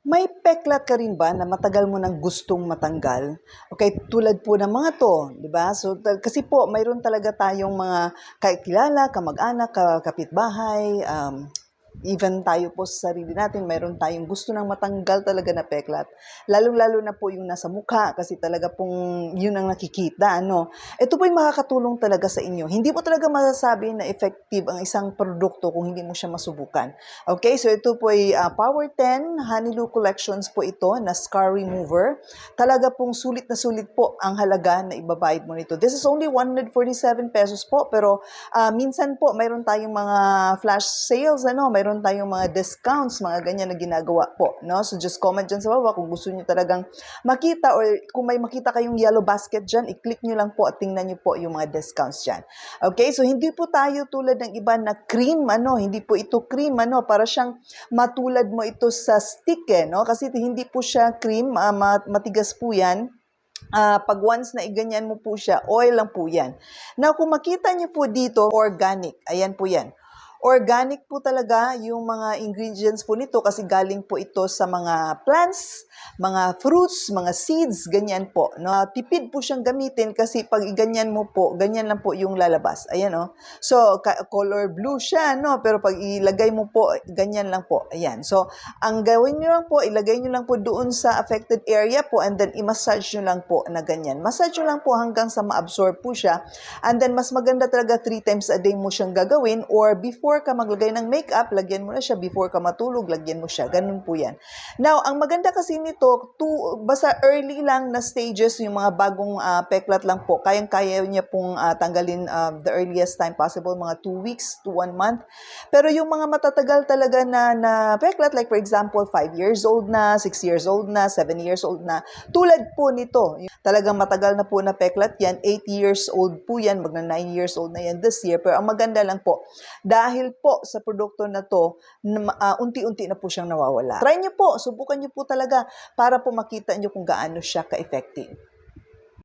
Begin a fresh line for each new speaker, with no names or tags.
May peklat ka rin ba na matagal mo nang gustong matanggal? Okay, tulad po ng mga 'to, 'di ba? So, kasi po mayroon talaga tayong mga kakilala, kamag-anak, kapitbahay, even tayo po sa sarili natin mayroon tayong gusto ng matanggal talaga na peklat. Lalong-lalo na po yung nasa mukha kasi talaga pong yun ang nakikita, ano. Ito po yung makakatulong talaga sa inyo. Hindi mo talaga masasabi na effective ang isang produkto kung hindi mo siya masubukan. Okay, so ito po ay Power 10 Honeyloo Collections po ito na scar remover. Talaga pong sulit na sulit po ang halaga na ibabayad mo nito. This is only 147 pesos po, pero minsan po mayroon tayong mga flash sales, ano, mayroon tayong mga discounts, mga ganyan na ginagawa po, no? So just comment dyan sa baba kung gusto niyo talagang makita, or kung may makita kayong yellow basket dyan, i-click nyo lang po at tingnan nyo po yung mga discounts dyan. Okay, so hindi po tayo tulad ng iba na cream, ano, hindi po ito cream, ano, para siyang matulad mo ito sa stick, no? Kasi hindi po siya cream, matigas po yan. Pag once na iganyan mo po siya, oil lang po yan. Now, kung makita niyo po dito, organic, ayan po yan. Organic po talaga yung mga ingredients po nito kasi galing po ito sa mga plants, mga fruits, mga seeds, ganyan po. No? Tipid po siyang gamitin kasi pag iganyan mo po, ganyan lang po yung lalabas. Ayan, oh. So, color blue siya, no? Pero pag ilagay mo po, ganyan lang po. Ayan. So, ang gawin nyo lang po, ilagay nyo lang po doon sa affected area po and then i-massage nyo lang po na ganyan. Massage nyo lang po hanggang sa ma-absorb po siya. And then, mas maganda talaga 3 times a day mo siyang gagawin, or before ka maglagay ng makeup, lagyan mo na siya. Before ka matulog, lagyan mo siya. Ganun po yan. Now, ang maganda kasi nito, basta early lang na stages, yung mga bagong peklat lang po, kayang-kaya niya pong tanggalin the earliest time possible, mga 2 weeks to 1 month. Pero yung mga matatagal talaga na peklat, like for example, 5 years old na, 6 years old na, 7 years old na, tulad po nito, talagang matagal na po na peklat yan, 8 years old po yan, magna 9 years old na yan this year. Pero ang maganda lang po, dahil po sa produkto na to, unti-unti na po siyang nawawala. Try nyo po, subukan nyo po talaga para po makita nyo kung gaano siya ka-effective.